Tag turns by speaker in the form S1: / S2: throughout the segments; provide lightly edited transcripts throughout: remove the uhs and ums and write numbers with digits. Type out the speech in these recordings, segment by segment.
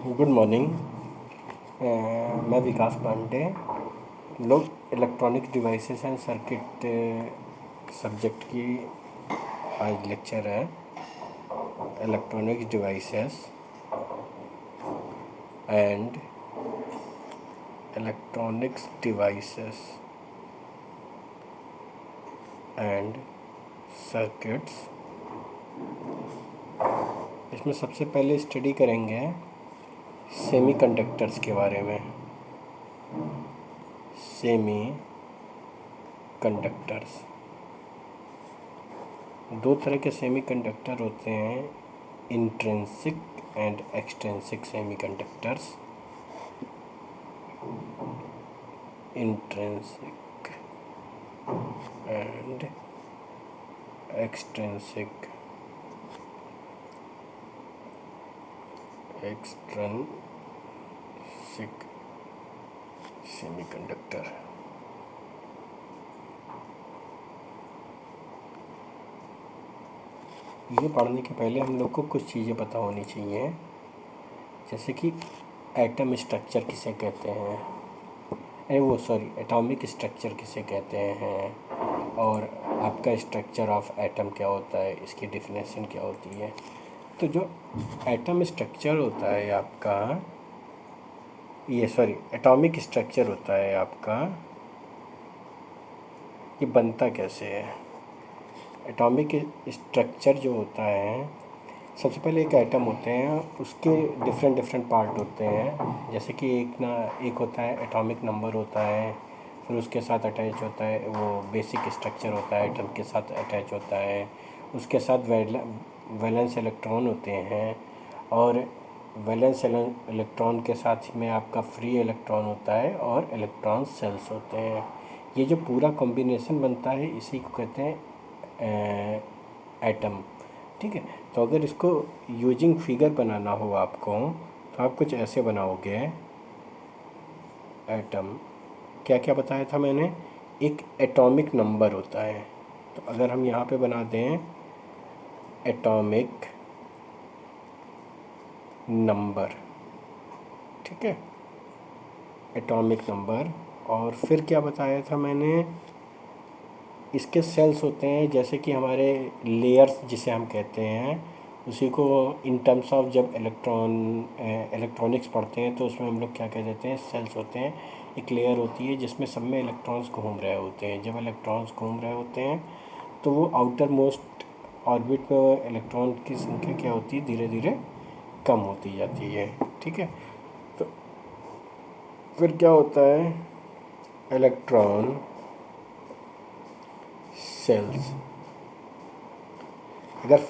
S1: Good morning. मैं विकास पांडे। लोग electronic devices and circuit subject की आज लेक्चर है। Electronic devices and electronics devices and circuits. इसमें सबसे पहले स्टडी करेंगे सेमीकंडक्टर्स के बारे में। सेमी कंडक्टर्स, दो तरह के सेमीकंडक्टर होते हैं, intrinsic and extrinsic semiconductors. Intrinsic and extrinsic semiconductor. ये पढ़ने के पहले हम लोग को कुछ चीज़ें पता होनी चाहिए, जैसे कि एटम स्ट्रक्चर किसे कहते हैं, एटॉमिक स्ट्रक्चर किसे कहते हैं, और आपका स्ट्रक्चर ऑफ एटम क्या होता है, इसकी डेफिनेशन क्या होती है। तो जो एटम स्ट्रक्चर होता है आपका, एटॉमिक स्ट्रक्चर होता है आपका, ये बनता कैसे है। एटॉमिक स्ट्रक्चर जो होता है, सबसे पहले एक एटम होते हैं, उसके डिफरेंट पार्ट होते हैं। जैसे कि एक होता है एटॉमिक नंबर होता है, फिर उसके साथ अटैच होता है वो बेसिक स्ट्रक्चर होता है, एटम के साथ अटैच होता है। उसके साथ वैलेंस इलेक्ट्रॉन होते हैं, और वैलेंस इलेक्ट्रॉन के साथ में आपका फ्री इलेक्ट्रॉन होता है, और इलेक्ट्रॉन सेल्स होते हैं। ये जो पूरा कॉम्बिनेशन बनता है, इसी को कहते हैं एटम। ठीक है। तो अगर इसको यूजिंग फिगर बनाना हो आपको, तो आप कुछ ऐसे बनाओगे। एटम क्या क्या बताया था मैंने, एक एटॉमिक नंबर होता है। तो अगर हम यहाँ पे बना दें एटॉमिक नंबर, ठीक है, एटॉमिक नंबर। और फिर क्या बताया था मैंने, इसके सेल्स होते हैं, जैसे कि हमारे लेयर्स जिसे हम कहते हैं, उसी को इन टर्म्स ऑफ जब इलेक्ट्रॉनिक्स पढ़ते हैं तो उसमें हम लोग क्या कह देते हैं, सेल्स होते हैं। एक लेयर होती है जिसमें सब में इलेक्ट्रॉन्स घूम रहे होते हैं। जब इलेक्ट्रॉन्स घूम रहे होते हैं तो वो आउटर मोस्ट ऑर्बिट में इलेक्ट्रॉन की संख्या क्या होती है, धीरे धीरे कम होती जाती है। ठीक है। तो फिर क्या होता है, इलेक्ट्रॉन सेल्स। अगर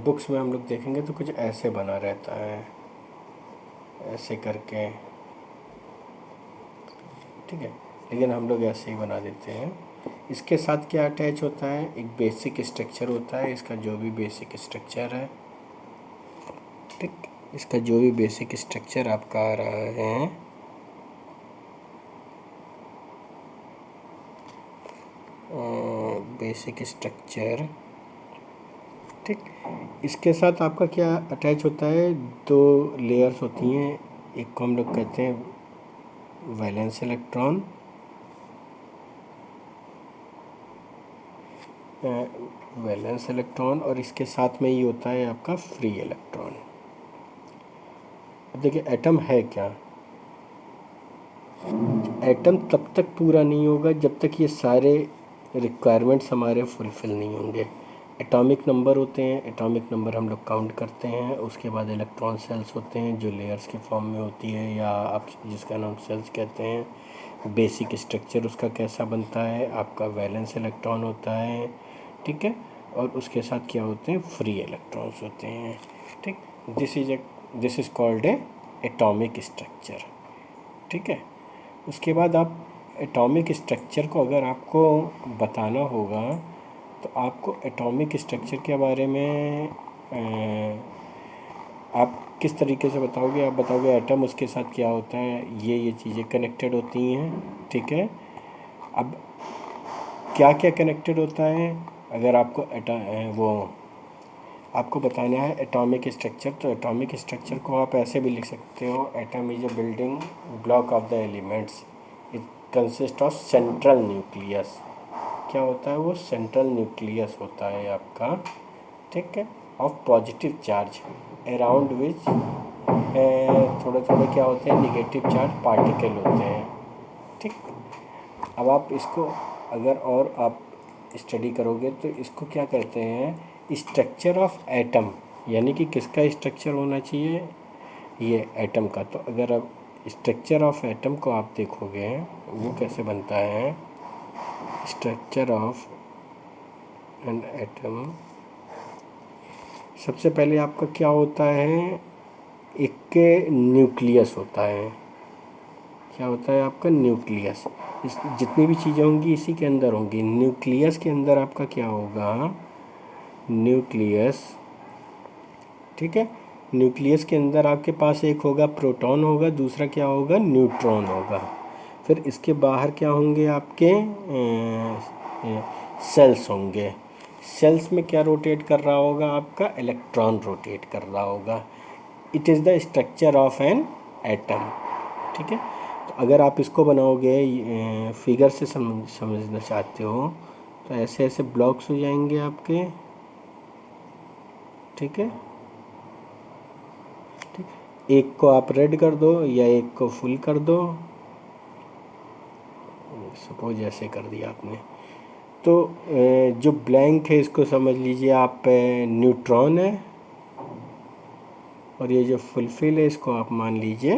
S1: बुक्स में हम लोग देखेंगे तो कुछ ऐसे बना रहता है, ऐसे करके, ठीक है, लेकिन हम लोग ऐसे ही बना देते हैं। इसके साथ क्या अटैच होता है, एक बेसिक स्ट्रक्चर होता है। इसका जो भी बेसिक स्ट्रक्चर है, ठीक, इसका जो भी बेसिक स्ट्रक्चर आपका आ रहा है, बेसिक स्ट्रक्चर, ठीक, इसके साथ आपका क्या अटैच होता है, दो लेयर्स होती हैं। एक को हम लोग कहते हैं वैलेंस इलेक्ट्रॉन, और इसके साथ में ये होता है आपका फ्री इलेक्ट्रॉन। अब देखिए एटम है क्या, एटम तब तक पूरा नहीं होगा जब तक ये सारे रिक्वायरमेंट्स हमारे फुलफ़िल नहीं होंगे। एटॉमिक नंबर होते हैं, एटॉमिक नंबर हम लोग काउंट करते हैं। उसके बाद इलेक्ट्रॉन सेल्स होते हैं जो लेयर्स के फॉर्म में होती है, या आप जिसका नाम सेल्स कहते हैं। बेसिक स्ट्रक्चर उसका कैसा बनता है, आपका वैलेंस इलेक्ट्रॉन होता है, ठीक है, और उसके साथ क्या होते हैं, फ्री इलेक्ट्रॉन्स होते हैं। ठीक, this is called a atomic structure. ठीक है। उसके बाद आप एटॉमिक स्ट्रक्चर को अगर आपको बताना होगा तो आपको एटॉमिक स्ट्रक्चर के बारे में आप किस तरीके से बताओगे, आप बताओगे एटम, उसके साथ क्या होता है, ये चीज़ें कनेक्टेड होती हैं। ठीक है। अब क्या क्या कनेक्टेड होता है, अगर आपको आपको बताना है एटॉमिक स्ट्रक्चर। तो एटॉमिक स्ट्रक्चर को आप ऐसे भी लिख सकते हो, atom is a building block of the elements, it consist of central nucleus. क्या होता है वो? सेंट्रल न्यूक्लियस होता है आपका, ठीक है, of positive charge around which थोड़े थोड़े क्या होते हैं, निगेटिव चार्ज पार्टिकल होते हैं, ठीक। अब आप इसको अगर और आप स्टडी करोगे तो इसको क्या कहते हैं, स्ट्रक्चर ऑफ एटम, यानी कि किसका स्ट्रक्चर होना चाहिए, ये एटम का। तो अगर अब स्ट्रक्चर ऑफ एटम को आप देखोगे वो कैसे बनता है, स्ट्रक्चर ऑफ एन एटम, सबसे पहले आपका क्या होता है, एक के न्यूक्लियस होता है। क्या होता है आपका? न्यूक्लियस। इस जितनी भी चीज़ें होंगी इसी के अंदर होंगी। न्यूक्लियस के अंदर आपका क्या होगा, न्यूक्लियस, ठीक है। न्यूक्लियस के अंदर आपके पास एक होगा प्रोटॉन होगा, दूसरा क्या होगा, न्यूट्रॉन होगा। फिर इसके बाहर क्या होंगे आपके सेल्स होंगे। सेल्स में क्या रोटेट कर रहा होगा आपका, इलेक्ट्रॉन रोटेट कर रहा होगा। It is the structure of an atom, ठीक है। तो अगर आप इसको बनाओगे फिगर से समझना चाहते हो तो ऐसे ऐसे ब्लॉक्स हो जाएंगे आपके, ठीक है। ठीक, एक को आप रेड कर दो या एक को फुल कर दो, सपोज ऐसे कर दिया आपने। तो जो ब्लैंक है इसको समझ लीजिए आप न्यूट्रॉन है, और ये जो फुलफिल है इसको आप मान लीजिए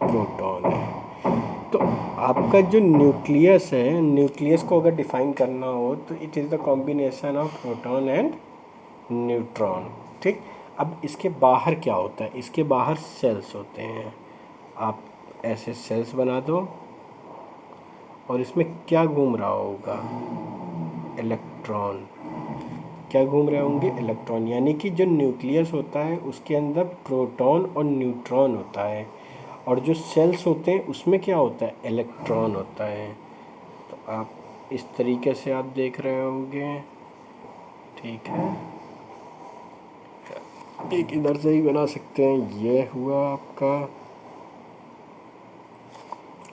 S1: प्रोटॉन है। तो आपका जो न्यूक्लियस है, न्यूक्लियस को अगर डिफाइन करना हो तो it is the combination of proton and neutron, ठीक। अब इसके बाहर क्या होता है, इसके बाहर सेल्स होते हैं। आप ऐसे सेल्स बना दो और इसमें क्या घूम रहा होगा, इलेक्ट्रॉन। क्या घूम रहे होंगे, इलेक्ट्रॉन। यानी कि जो न्यूक्लियस होता है उसके अंदर प्रोटॉन और न्यूट्रॉन होता है, और जो सेल्स होते हैं उसमें क्या होता है, इलेक्ट्रॉन होता है। तो आप इस तरीके से आप देख रहे होंगे, ठीक है। एक इधर से ही बना सकते हैं, ये हुआ आपका,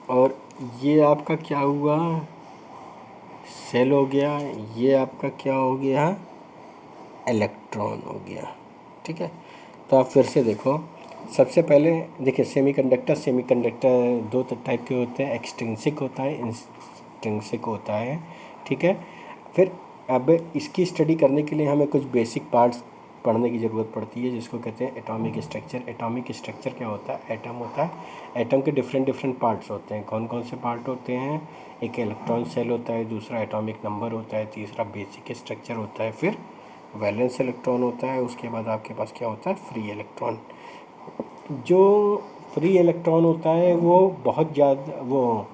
S1: और ये आपका क्या हुआ, सेल हो गया। ये आपका क्या हो गया, इलेक्ट्रॉन हो गया, ठीक है। तो आप फिर से देखो, सबसे पहले देखिए सेमीकंडक्टर दो टाइप के होते हैं, एक्सट्रिंसिक होता है, इंट्रिंसिक होता है, ठीक है। फिर अब इसकी स्टडी करने के लिए हमें कुछ बेसिक पार्ट्स पढ़ने की ज़रूरत पड़ती है, जिसको कहते हैं एटॉमिक स्ट्रक्चर। एटॉमिक स्ट्रक्चर क्या होता है, एटम होता है, एटम के डिफरेंट पार्ट्स होते हैं। कौन कौन से पार्ट होते हैं, एक इलेक्ट्रॉन सेल होता है, दूसरा एटॉमिक नंबर होता है, तीसरा बेसिक स्ट्रक्चर होता है, फिर वैलेंस इलेक्ट्रॉन होता है, उसके बाद आपके पास क्या होता है, फ्री इलेक्ट्रॉन। जो फ्री इलेक्ट्रॉन होता है वो बहुत ज़्यादा वो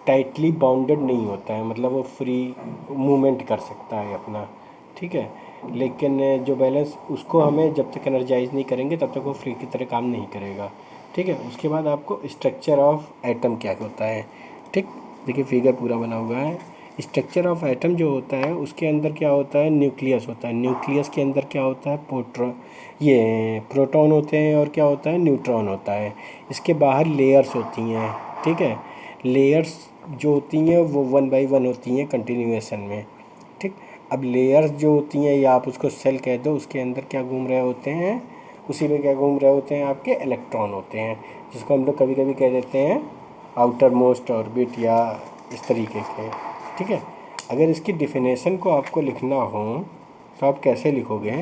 S1: टाइटली बाउंडेड नहीं होता है, मतलब वो फ्री मूवमेंट कर सकता है अपना, ठीक है। लेकिन जो बैलेंस, उसको हमें जब तक एनर्जाइज नहीं करेंगे तब तक वो फ्री की तरह काम नहीं करेगा, ठीक है। उसके बाद आपको स्ट्रक्चर ऑफ एटम क्या होता है, ठीक। देखिए फिगर पूरा बना हुआ है। स्ट्रक्चर ऑफ एटम जो होता है उसके अंदर क्या होता है, न्यूक्लियस होता है। न्यूक्लियस के अंदर क्या होता है, प्रोटॉन होते हैं, और क्या होता है, न्यूट्रॉन होता है। इसके बाहर लेयर्स होती हैं, ठीक है। लेयर्स जो होती हैं वो 1 बाई 1 होती हैं कंटिन्यूएशन में, ठीक। अब लेयर्स जो होती हैं, या आप उसको सेल कह दो, उसके अंदर क्या घूम रहे होते हैं, उसी में क्या घूम रहे होते हैं, आपके इलेक्ट्रॉन होते हैं, जिसको हम लोग कभी कभी कह देते हैं आउटर मोस्ट ऑर्बिट या इस तरीके के, ठीक है। अगर इसकी डिफिनेशन को आपको लिखना हो तो आप कैसे लिखोगे,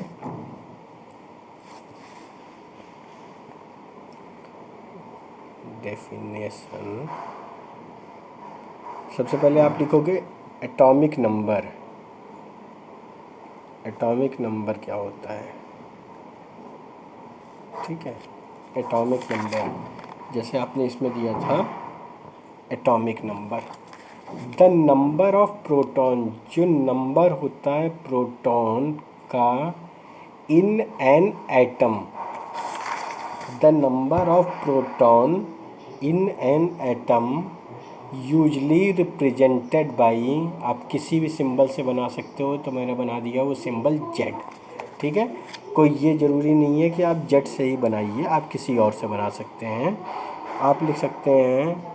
S1: डेफिनेशन, सबसे पहले आप लिखोगे एटॉमिक नंबर। एटॉमिक नंबर क्या होता है, ठीक है। एटॉमिक नंबर जैसे आपने इसमें दिया था, atomic number, the number of proton, जो नंबर होता है प्रोटॉन का in an atom, the number of proton in an atom usually represented by, आप किसी भी सिंबल से बना सकते हो, तो मैंने बना दिया वो सिंबल जेड, ठीक है। कोई ये ज़रूरी नहीं है कि आप जेड से ही बनाइए, आप किसी और से बना सकते हैं। आप लिख सकते हैं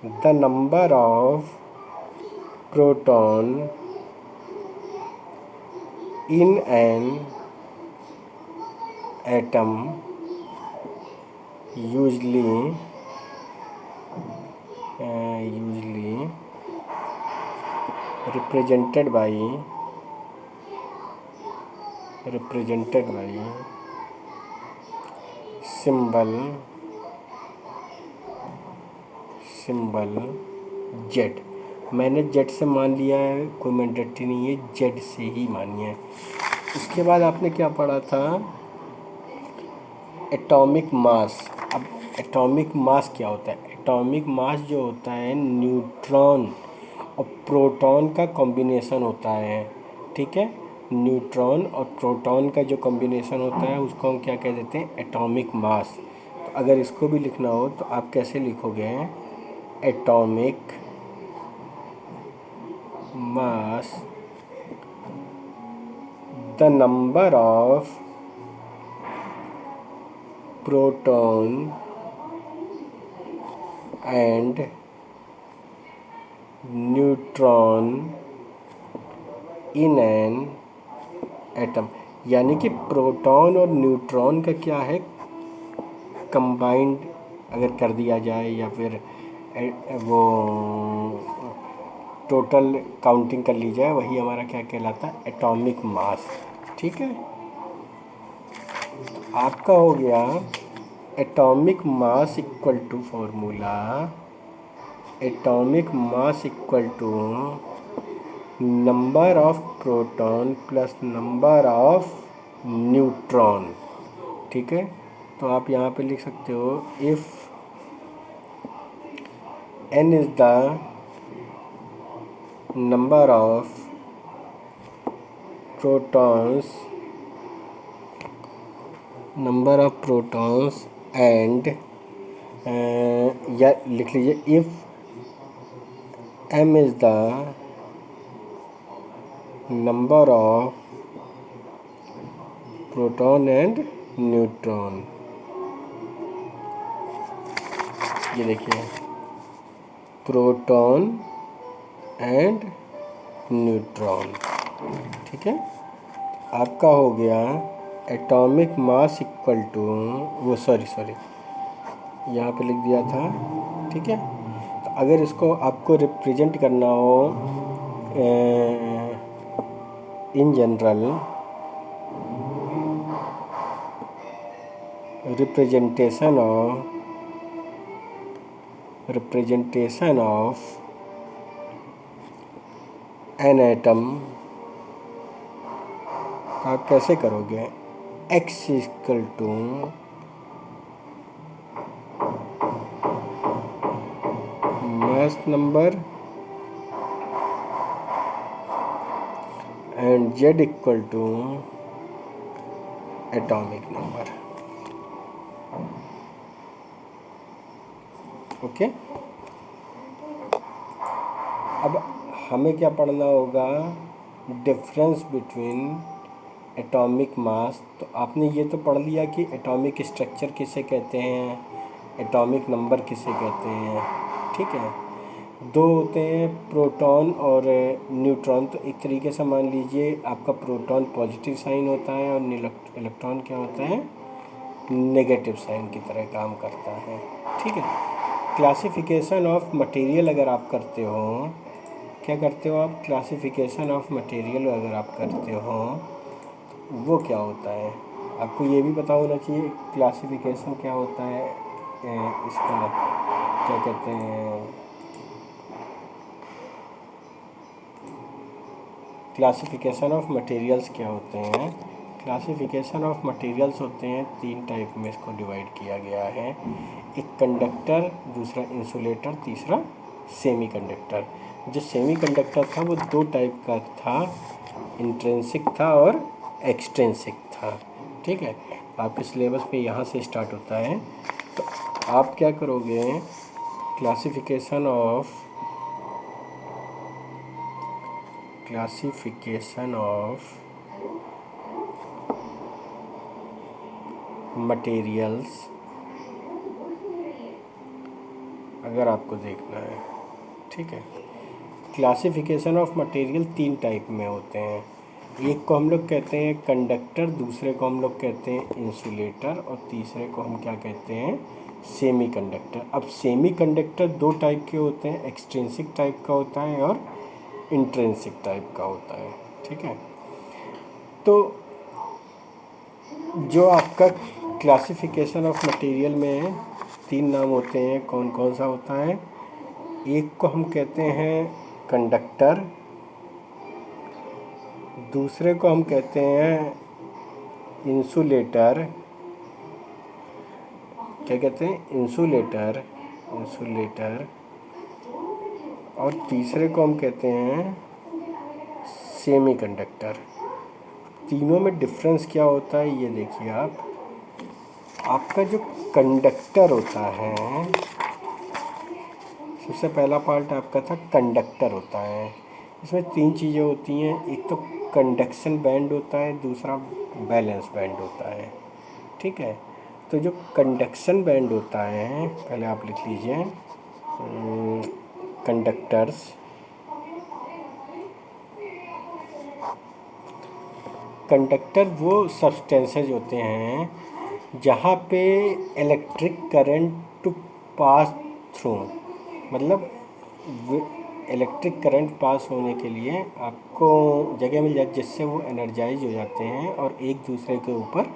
S1: the number of proton in an atom usually represented by symbol Z. मैंने जेड से मान लिया है, कोई मैंडेटरी नहीं है, जेड से ही मानिए। उसके बाद आपने क्या पढ़ा था, एटॉमिक मास। अब एटॉमिक मास क्या होता है? एटॉमिक मास जो होता है न्यूट्रॉन और प्रोटॉन का कॉम्बिनेशन होता है, ठीक है। न्यूट्रॉन और प्रोटॉन का जो कॉम्बिनेशन होता है उसको हम क्या कह देते हैं, एटॉमिक मास। तो अगर इसको भी लिखना हो तो आप कैसे लिखोगे, atomic mass the number of proton and neutron in an atom. यानी कि प्रोटॉन और न्यूट्रॉन का क्या है, कंबाइंड अगर कर दिया जाए या फिर वो टोटल काउंटिंग कर ली जाए, वही हमारा क्या कहलाता है, एटॉमिक मास। ठीक है। आपका हो गया atomic mass equal to formula, atomic mass equal to number of proton plus number of neutron. ठीक है। तो आप यहाँ पे लिख सकते हो, if n is the number of protons and या लिख लीजिए if m is the number of proton and neutron. ये देखिए, प्रोटॉन एंड न्यूट्रॉन। ठीक है। आपका हो गया एटॉमिक मास इक्वल टू, वो सॉरी यहाँ पे लिख दिया था। ठीक है। तो अगर इसको आपको रिप्रेजेंट करना हो in general, representation of an atom आप कैसे करोगे, x equal to mass number and z equal to atomic number. Okay. अब हमें क्या पढ़ना होगा, डिफरेंस बिटवीन एटॉमिक मास। तो आपने ये तो पढ़ लिया कि एटॉमिक स्ट्रक्चर किसे कहते हैं, एटॉमिक नंबर किसे कहते हैं। ठीक है। दो होते हैं, प्रोटॉन और न्यूट्रॉन। तो एक तरीके से मान लीजिए आपका प्रोटॉन पॉजिटिव साइन होता है और इलेक्ट्रॉन क्या होता है, नेगेटिव साइन की तरह काम करता है। ठीक है। क्लासिफिकेशन ऑफ मटेरियल अगर आप करते हो, क्या करते हो आप, क्लासिफिकेशन ऑफ मटेरियल अगर आप करते हो, वो क्या होता है, आपको ये भी पता होना चाहिए क्लासिफिकेशन क्या होता है। इसका क्या कहते हैं, क्लासिफिकेशन ऑफ मटेरियल्स क्या होते हैं। क्लासिफिकेशन ऑफ मटेरियल्स होते हैं, 3 टाइप में इसको डिवाइड किया गया है। एक कंडक्टर, दूसरा इंसुलेटर, तीसरा सेमीकंडक्टर। जो सेमीकंडक्टर था वो 2 टाइप का था, इंट्रिंसिक था और एक्सट्रिंसिक था। ठीक है। आपके सिलेबस पे यहाँ से स्टार्ट होता है। तो आप क्या करोगे, क्लासिफिकेशन ऑफ मटेरियल्स, अगर आपको देखना है, ठीक है। क्लासिफिकेशन ऑफ मटेरियल 3 टाइप में होते हैं। एक को हम लोग कहते हैं कंडक्टर, दूसरे को हम लोग कहते हैं इंसुलेटर, और तीसरे को हम क्या कहते हैं, सेमी कंडक्टर। अब सेमी कंडक्टर 2 टाइप के होते हैं, एक्सट्रिंसिक टाइप का होता है और इंट्रिंसिक टाइप का होता है, ठीक है। तो जो आपका क्लासिफिकेशन ऑफ मटेरियल में 3 नाम होते हैं, कौन कौन सा होता है? एक को हम कहते हैं कंडक्टर, दूसरे को हम कहते हैं इंसुलेटर, क्या कहते हैं, इंसुलेटर, और तीसरे को हम कहते हैं सेमी कंडक्टर। तीनों में डिफरेंस क्या होता है ये देखिए आप। आपका जो कंडक्टर होता है, सबसे पहला पार्ट आपका था कंडक्टर होता है। इसमें 3 चीज़ें होती हैं, एक तो कंडक्शन बैंड होता है, दूसरा बैलेंस बैंड होता है, ठीक है। तो जो कंडक्शन बैंड होता है, पहले आप लिख लीजिए कंडक्टर्स। कंडक्टर वो सब्सटेंसेज होते हैं जहाँ पे electric current to pass through, मतलब इलेक्ट्रिक करंट पास होने के लिए आपको जगह मिल जाती जिससे वो एनर्जाइज हो जाते हैं और एक दूसरे के ऊपर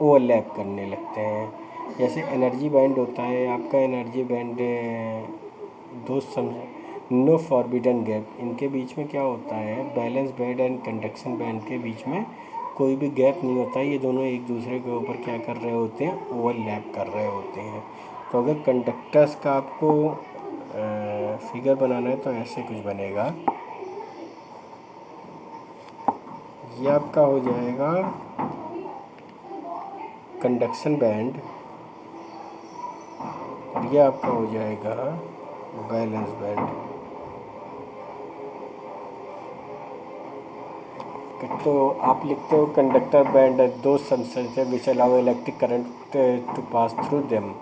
S1: ओवरलैप करने लगते हैं। जैसे एनर्जी बैंड होता है आपका, एनर्जी बैंड दोस्त समझ, नो फॉरबिडन गैप, इनके बीच में क्या होता है, balance band and conduction band के बीच में कोई भी गैप नहीं होता है। ये दोनों एक दूसरे के ऊपर क्या कर रहे होते हैं, ओवरलैप कर रहे होते हैं। तो अगर कंडक्टर्स का आपको फिगर बनाना है तो ऐसे कुछ बनेगा। ये आपका हो जाएगा कंडक्शन बैंड और ये आपका हो जाएगा बैलेंस बैंड। तो आप लिखते हो कंडक्टर बैंड दो substances which allow electric current to pass through them.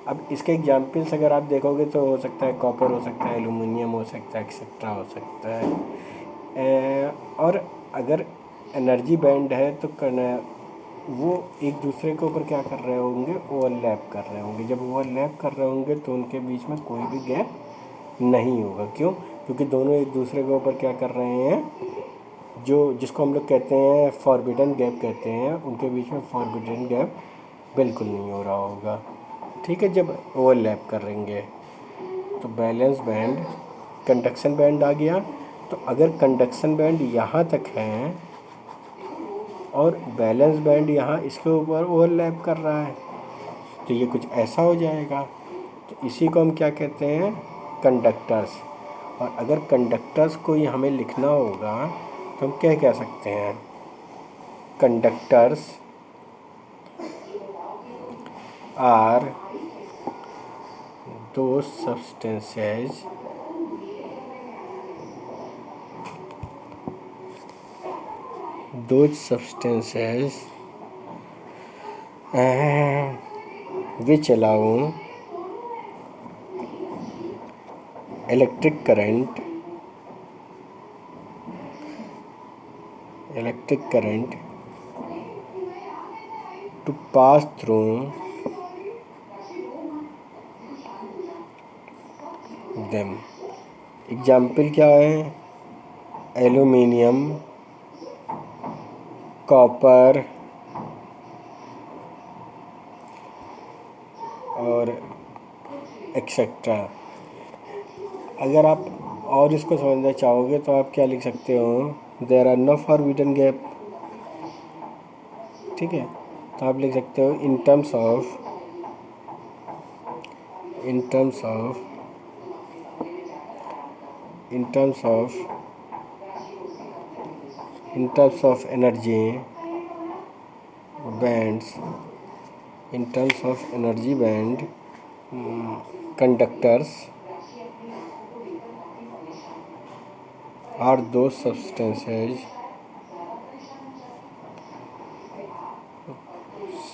S1: अब इसके एग्जाम्पल्स अगर आप देखोगे तो हो सकता है कॉपर हो सकता है, एल्यूमिनियम हो सकता है, एक्सेट्रा हो सकता है। और अगर एनर्जी बैंड है तो वो एक दूसरे के ऊपर क्या कर रहे होंगे, ओवरलैप कर रहे होंगे। जब ओवरलैप कर रहे होंगे तो उनके बीच में कोई भी गैप नहीं होगा। क्यों? क्योंकि दोनों एक दूसरे के ऊपर क्या कर रहे हैं, जो जिसको हम लोग कहते हैं फॉरबिडन गैप कहते हैं, उनके बीच में फॉरबिडन गैप बिल्कुल नहीं हो रहा होगा, ठीक है। जब ओवरलैप करेंगे तो बैलेंस बैंड, कंडक्शन बैंड आ गया। तो अगर कंडक्शन बैंड यहाँ तक है और बैलेंस बैंड यहाँ इसके ऊपर ओवरलैप कर रहा है तो ये कुछ ऐसा हो जाएगा। तो इसी को हम क्या कहते हैं, कंडक्टर्स। और अगर कंडक्टर्स को ही हमें लिखना होगा तो हम क्या कह सकते हैं, conductors are those substances which allow electric current to pass through them। Example क्या है, एल्यूमिनियम, कॉपर और एक्सेट्रा। अगर आप और इसको समझना चाहोगे तो आप क्या लिख सकते हो, there are no forbidden gap, ठीक है। तो आप लिख सकते हो in terms of energy bands, conductors are those substances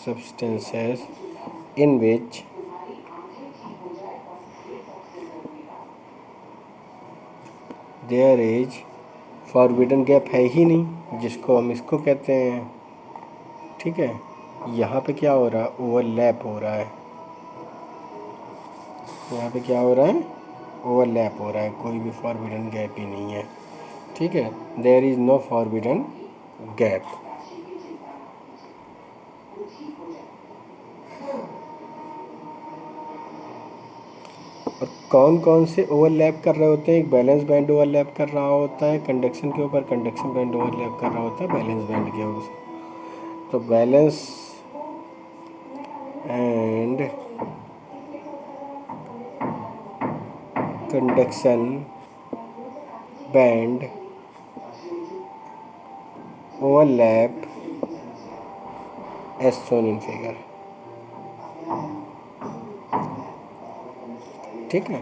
S1: substances in which there is forbidden gap है ही नहीं, जिसको हम इसको कहते हैं, ठीक है। यहाँ पे क्या हो रहा है, ओवरलैप हो रहा है, यहाँ पे क्या हो रहा है, ओवरलैप हो रहा है, कोई भी फॉरबिडन गैप ही नहीं है, ठीक है। There is no forbidden gap. और कौन कौन से ओवरलैप कर रहे होते हैं, एक बैलेंस बैंड ओवरलैप कर रहा होता है कंडक्शन के ऊपर, कंडक्शन बैंड ओवरलैप कर रहा होता है बैलेंस बैंड के ऊपर। तो balance and conduction band overlap as shown in figure, ठीक है।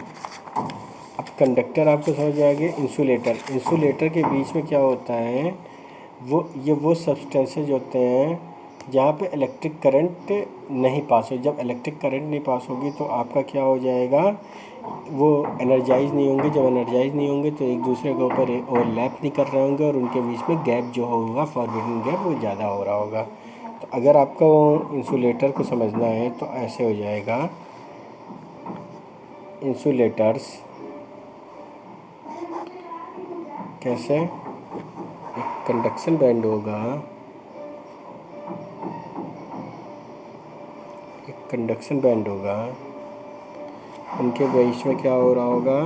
S1: अब कंडक्टर आपको समझ आ गया। इंसुलेटर, इंसुलेटर के बीच में क्या होता है, वो सब्सटेंसेज होते हैं जहाँ पे इलेक्ट्रिक करंट नहीं पास हो। जब इलेक्ट्रिक करंट नहीं पास होगी तो आपका क्या हो जाएगा, वो एनर्जाइज नहीं होंगे। जब एनर्जाइज नहीं होंगे तो एक दूसरे के ऊपर ओवरलैप नहीं कर रहे होंगे और उनके बीच में गैप जो होगा, फॉरबिडन गैप, वो ज़्यादा हो रहा होगा। तो अगर आपको इंसुलेटर को समझना है तो ऐसे हो जाएगा, इंसुलेटर्स कैसे, एक कंडक्शन बैंड होगा, एक कंडक्शन बैंड होगा, उनके बीच में क्या हो रहा होगा,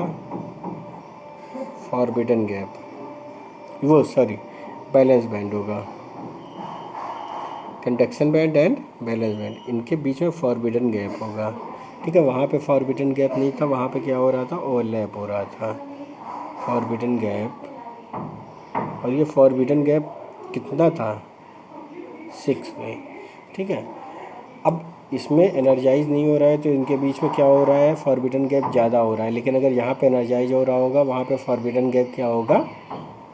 S1: फॉरबिडन गैप, वो सॉरी बैलेंस बैंड होगा। Conduction band and balance band, इनके बीच में फॉरबिडन गैप होगा, ठीक है। वहाँ पे फॉरबिडन गैप नहीं था, वहाँ पे क्या हो रहा था, ओवरलैप हो रहा था, फॉरबिडन गैप। और ये फॉरबिडन गैप कितना था, 6 में, ठीक है। अब इसमें एनर्जाइज नहीं हो रहा है तो इनके बीच में क्या हो रहा है, फॉरबिडन गैप ज़्यादा हो रहा है। लेकिन अगर यहाँ पे एनर्जाइज हो रहा होगा, वहाँ पे फॉरबिडन गैप क्या होगा,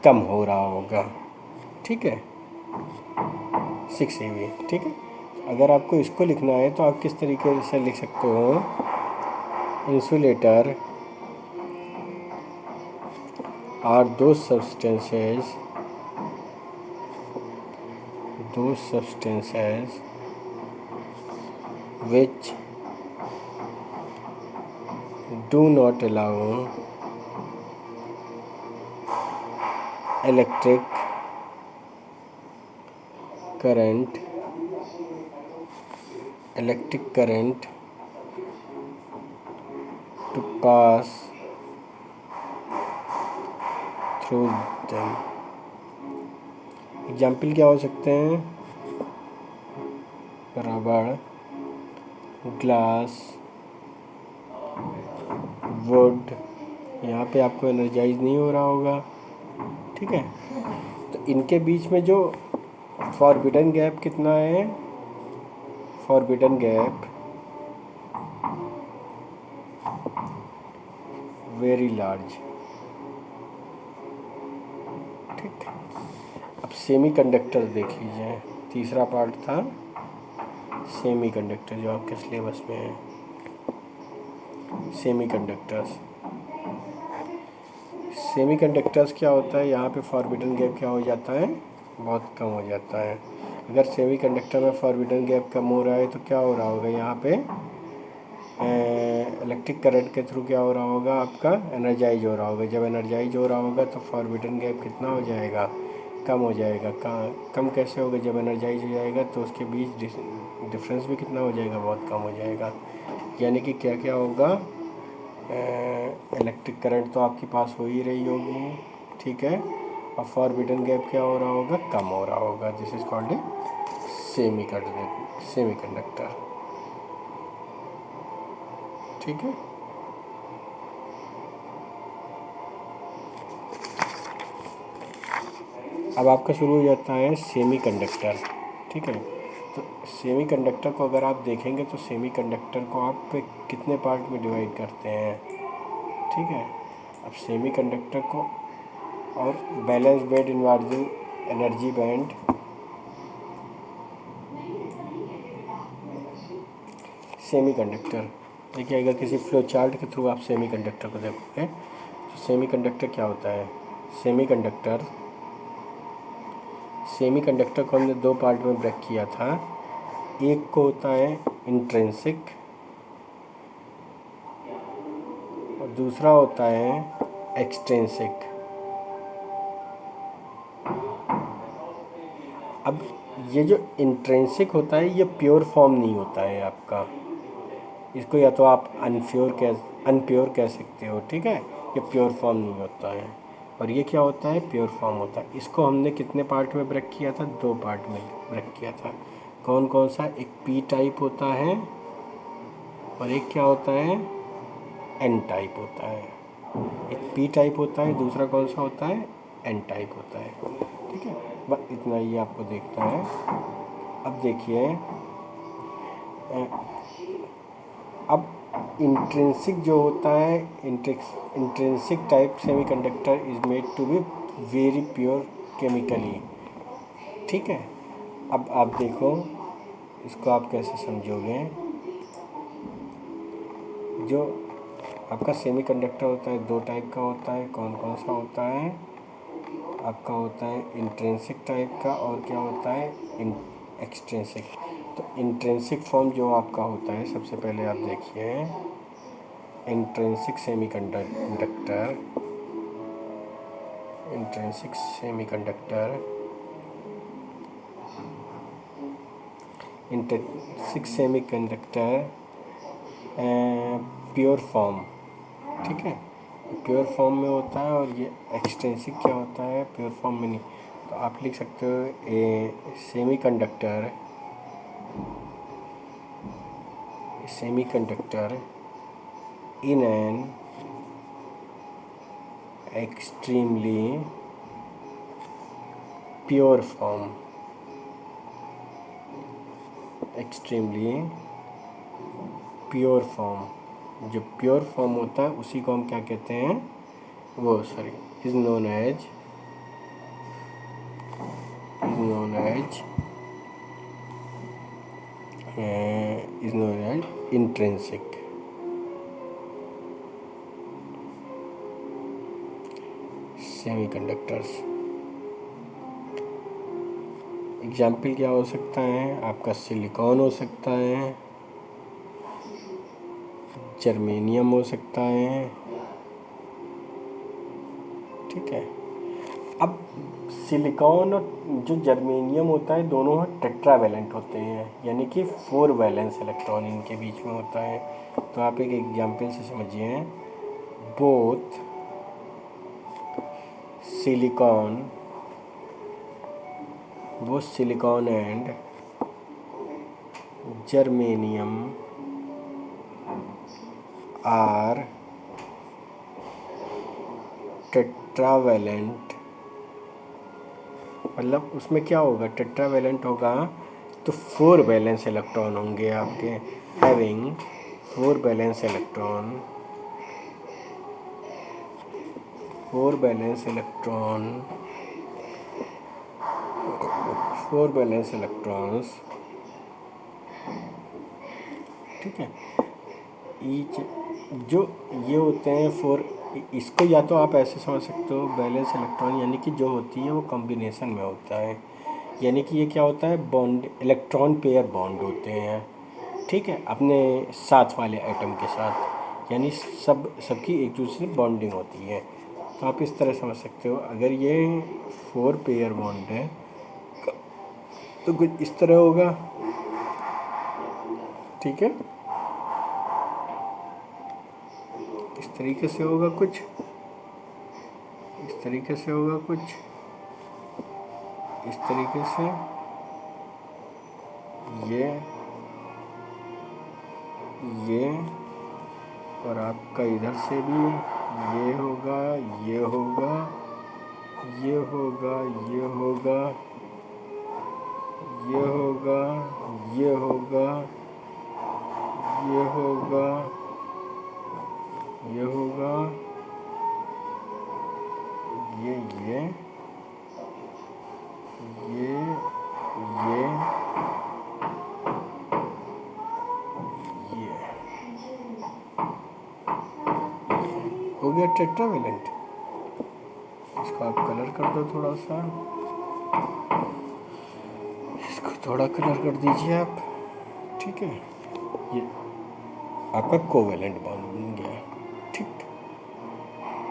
S1: कम हो रहा होगा, ठीक है। 6 EV, ठीक है। अगर आपको इसको लिखना है तो आप किस तरीके से लिख सकते हो, insulator are those substances which do not allow electric current to pass through them। Example क्या हो सकते हैं, रबड़, ग्लास, वुड। यहाँ पे आपको एनर्जाइज नहीं हो रहा होगा, ठीक है। तो इनके बीच में जो फॉरबिडन गैप कितना है, फॉरबिडन गैप वेरी लार्ज, ठीक। अब सेमी कंडक्टर देख लीजिए, तीसरा पार्ट था सेमी कंडक्टर जो आपके सिलेबस में है। सेमी कंडक्टर्स क्या होता है, यहाँ पे फॉरबिडन गैप क्या हो जाता है, बहुत कम हो जाता है। अगर सेमी कंडक्टर में फॉरबिडन गैप कम हो रहा है तो क्या हो रहा होगा, यहाँ पे इलेक्ट्रिक करंट के थ्रू क्या हो रहा होगा, आपका एनर्जाइज हो रहा होगा। जब एनर्जाइज हो रहा होगा तो फॉरबिडन गैप कितना हो जाएगा, कम हो जाएगा। कम कैसे होगा, जब एनर्जाइज हो जाएगा तो उसके बीच डिफरेंस भी कितना हो जाएगा, बहुत कम हो जाएगा। यानी कि क्या क्या होगा, इलेक्ट्रिक करंट तो आपके पास हो ही रही होगी, ठीक है। और फॉरबिडन गैप क्या हो रहा होगा, कम हो रहा होगा। This is called a semi conductor, ठीक है। अब आपका शुरू हो जाता है सेमी कंडक्टर, ठीक है। तो सेमी कंडक्टर को अगर आप देखेंगे तो सेमी कंडक्टर को आप कितने पार्ट में डिवाइड करते हैं, ठीक है। अब सेमी कंडक्टर को और बैलेंस बैंड, इनवर्जिंग एनर्जी बैंड, सेमीकंडक्टर। देखिए, अगर किसी फ्लो चार्ट के थ्रू आप सेमीकंडक्टर को देखोगे तो सेमीकंडक्टर क्या होता है। सेमीकंडक्टर को हमने दो पार्ट में ब्रेक किया था। एक को होता है इंट्रिंसिक और दूसरा होता है एक्सट्रिंसिक। अब ये जो इंट्रिंसिक होता है ये प्योर फॉर्म नहीं होता है आपका, इसको या तो आप अनप्योर कह सकते हो, ठीक है। ये प्योर फॉर्म नहीं होता है। और ये क्या होता है, प्योर फॉर्म होता है। इसको हमने कितने पार्ट में ब्रेक किया था, दो पार्ट में ब्रेक किया था। कौन कौन सा, एक पी टाइप होता है और एक क्या होता है, एन टाइप होता है। एक पी टाइप होता है, दूसरा कौन सा होता है, एन टाइप होता है, ठीक है। बस इतना ही आपको देखना है। अब देखिए, अब इंट्रिंसिक जो होता है, intrinsic type semiconductor is made to be very pure chemically, ठीक है। अब आप देखो इसको आप कैसे समझोगे। जो आपका सेमीकंडक्टर होता है दो टाइप का होता है। कौन कौन सा होता है आपका, होता है इंट्रिंसिक टाइप का और क्या होता है, एक्सट्रिंसिक। तो इंट्रिंसिक फॉर्म जो आपका होता है, सबसे पहले आप देखिए इंट्रिंसिक सेमीकंडक्टर प्योर फॉर्म, ठीक है, प्योर फॉर्म में होता है। और ये एक्सट्रिंसिक क्या होता है, प्योर फॉर्म में नहीं। तो आप लिख सकते हो a semiconductor in an extremely pure form, जो प्योर फॉर्म होता है उसी को हम क्या कहते हैं, वो sorry is known as intrinsic semiconductors. Example क्या हो सकता है आपका, सिलिकॉन हो सकता है, जर्मेनियम हो सकता है, ठीक है। अब सिलिकॉन और जो जर्मेनियम होता है दोनों टेट्रावैलेंट होते हैं, यानी कि 4 वैलेंस इलेक्ट्रॉन इनके बीच में होता है। तो आप एक एग्जाम्पल से समझिए, both silicon and germanium are tetravalent. मतलब उसमें क्या होगा, टेट्रावैलेंट होगा तो 4 वैलेंस इलेक्ट्रॉन होंगे आपके, having 4 valence electron, 4 valence electrons, ठीक है। ईच जो ये होते हैं 4, इसको या तो आप ऐसे समझ सकते हो, बैलेंस इलेक्ट्रॉन यानी कि जो होती है वो कॉम्बिनेशन में होता है, यानी कि ये क्या होता है, बॉन्ड, इलेक्ट्रॉन पेयर बॉन्ड होते हैं, ठीक है, अपने साथ वाले एटम के साथ, यानी सबकी एक दूसरे से बॉन्डिंग होती है। तो आप इस तरह समझ सकते हो, अगर ये 4 पेयर बॉन्ड है तो कुछ इस तरह होगा, ठीक है, इस तरीके से होगा कुछ, इस तरीके से होगा कुछ, इस तरीके से, ये और आपका इधर से भी ये होगा, ये होगा, ये होगा, ये होगा, ये होगा, ये होगा, ये होगा, ये होगा, ये ये ये हो गया टेट्रावेलेंट। इसको आप कलर कर दो थोड़ा सा, इसको थोड़ा कलर कर दीजिए आप, ठीक है। ये आपका कोवेलेंट बॉन्ड बन गया, ठीक।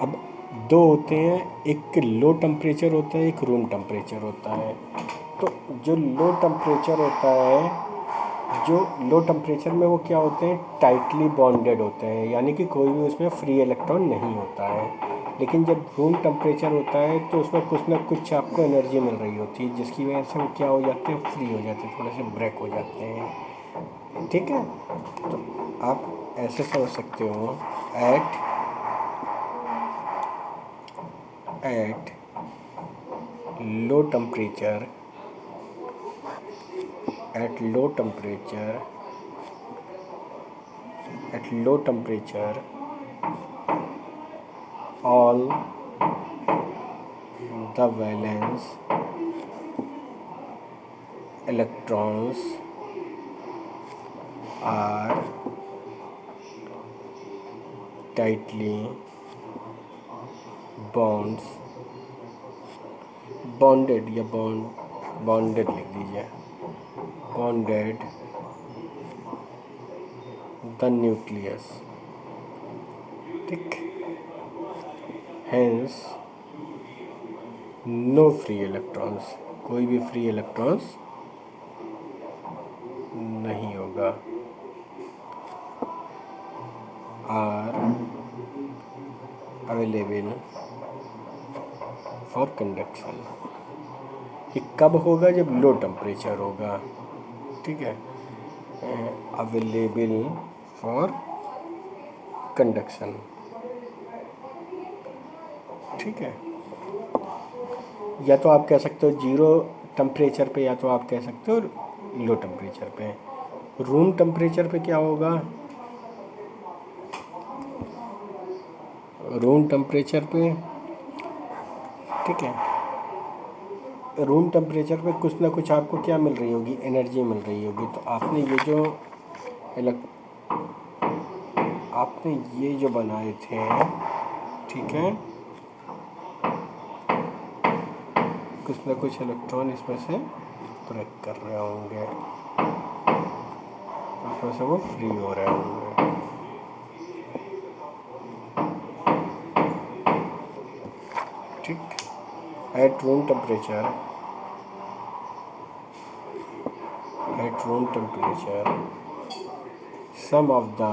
S1: अब दो होते हैं, एक लो टेम्परेचर होता है, एक रूम टेम्परेचर होता है। तो जो लो टेम्परेचर होता है, जो लो टेम्परेचर में वो क्या होते हैं, टाइटली बॉन्डेड होते हैं, यानी कि कोई भी उसमें फ्री इलेक्ट्रॉन नहीं होता है। लेकिन जब रूम टेम्परेचर होता है तो उसमें कुछ ना कुछ आपको एनर्जी मिल रही होती है, जिसकी वजह से वो क्या हो जाते हैं, फ्री हो जाते हैं, थोड़े से ब्रेक हो जाते हैं, ठीक है। तो आप ऐसे समझ सकते हो, at low temperature, at low temperature, all the valence electrons are tightly bonded या bonded लिख दीजिए, bonded the nucleus, ठीक। hence no free electrons, कोई भी फ्री इलेक्ट्रॉन्स नहीं होगा। Are available for conduction. ये कब होगा, जब लो टेम्परेचर होगा, ठीक है। अवेलेबल फॉर कंडक्शन, ठीक है। या तो आप कह सकते हो जीरो टेम्परेचर पे, या तो आप कह सकते हो लो टेम्परेचर पे। रूम टेम्परेचर पे क्या होगा, रूम टेम्परेचर पे, ठीक है, रूम टेम्परेचर पे कुछ ना कुछ आपको क्या मिल रही होगी, एनर्जी मिल रही होगी। तो आपने ये जो बनाए थे, ठीक है, कुछ ना कुछ इलेक्ट्रॉन इसमें से ब्रेक कर रहे होंगे, उसमें से वो फ्री हो रहे होंगे, ठीक। At room temperature, some of the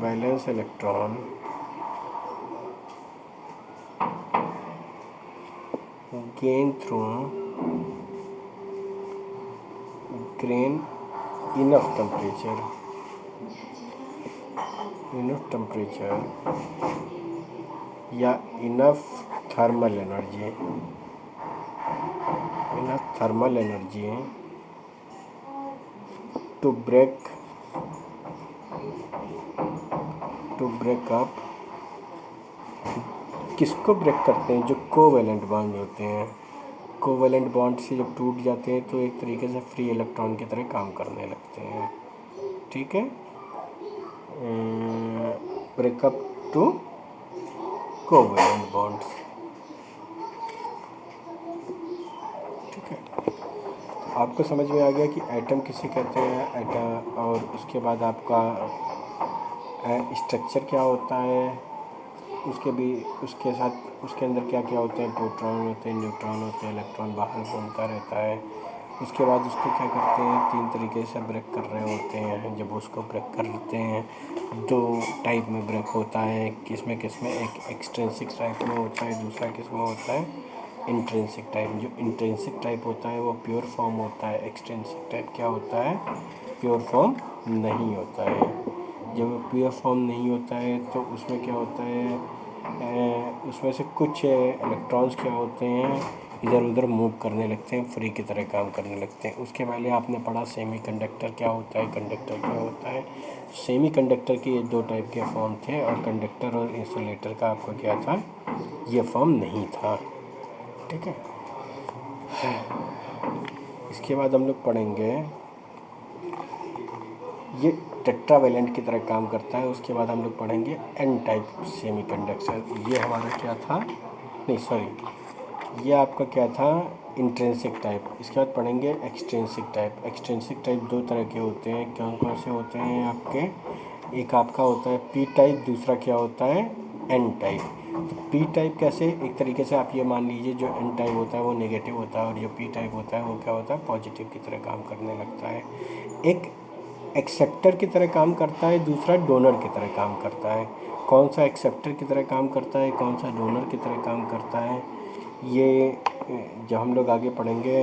S1: valence electron gain enough temperature या enough thermal energy to break up, किसको ब्रेक करते हैं, जो कोवेलेंट बॉन्ड होते हैं। कोवेलेंट बॉन्ड से जब टूट जाते हैं तो एक तरीके से फ्री इलेक्ट्रॉन की तरह काम करने लगते हैं, ठीक है। ब्रेकअप टू कोवेलेंट बॉन्ड्स, ठीक है। आपको समझ में आ गया कि एटम किसे कहते हैं, एटम, और उसके बाद आपका स्ट्रक्चर क्या होता है, उसके साथ उसके अंदर क्या क्या होते हैं, प्रोटॉन होते हैं, न्यूट्रॉन होते हैं, इलेक्ट्रॉन बाहर घूमता रहता है। उसके बाद उसको क्या करते हैं, तीन तरीके से ब्रेक कर रहे होते हैं। जब उसको ब्रेक करते हैं, दो टाइप में ब्रेक होता है, किसमें एक एक्सट्रिंसिक टाइप में होता है, दूसरा किसमें होता है, इंट्रिंसिक टाइप। जो इंट्रिंसिक टाइप होता है वो प्योर फॉर्म होता है, एक्सट्रिंसिक टाइप क्या होता है, प्योर फॉर्म नहीं होता है। जब प्योर फॉर्म नहीं होता है तो उसमें क्या होता है, उसमें से कुछ इलेक्ट्रॉन्स क्या होते हैं, इधर उधर मूव करने लगते हैं, फ्री की तरह काम करने लगते हैं। उसके पहले आपने पढ़ा सेमीकंडक्टर क्या होता है, कंडक्टर क्या होता है। सेमीकंडक्टर के ये दो टाइप के फॉर्म थे, और कंडक्टर और इंसुलेटर का आपको क्या था, ये फॉर्म नहीं था, ठीक है। इसके बाद हम लोग पढ़ेंगे ये टेट्रावेलेंट की तरह काम करता है। उसके बाद हम लोग पढ़ेंगे एन टाइप सेमीकंडक्टर। ये हमारा क्या था, नहीं सॉरी, ये आपका क्या था, इंट्रिंसिक टाइप। इसके बाद पढ़ेंगे एक्सट्रिंसिक टाइप। एक्सट्रिंसिक टाइप दो तरह के होते हैं। कौन कौन से होते हैं आपके, एक आपका होता है पी टाइप, दूसरा क्या होता है एन टाइप। तो पी टाइप कैसे, एक तरीके से आप ये मान लीजिए जो एन टाइप होता है वो नेगेटिव होता है और जो पी टाइप होता है वो क्या होता है, पॉजिटिव की तरह काम करने लगता है। एक एक्सेप्टर की तरह काम करता है, दूसरा डोनर की तरह काम करता है। कौन सा एक्सेप्टर की तरह काम करता है, कौन सा डोनर की तरह काम करता है, ये जब हम लोग आगे पढ़ेंगे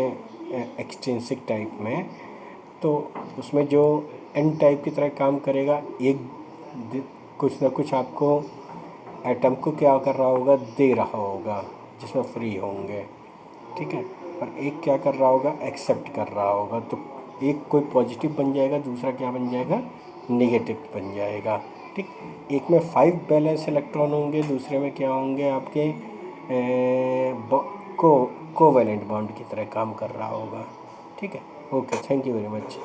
S1: एक्सट्रिंसिक टाइप में, तो उसमें जो एन टाइप की तरह काम करेगा, कुछ ना कुछ आपको एटम को क्या कर रहा होगा, दे रहा होगा, जिसमें फ्री होंगे, ठीक है। और एक क्या कर रहा होगा, एक्सेप्ट कर रहा होगा। तो एक कोई पॉजिटिव बन जाएगा, दूसरा क्या बन जाएगा, नेगेटिव बन जाएगा, ठीक। एक में 5 बैलेंस इलेक्ट्रॉन होंगे, दूसरे में क्या होंगे आपके कोवैलेंट बॉन्ड की तरह काम कर रहा होगा, ठीक है। Okay, thank you very much.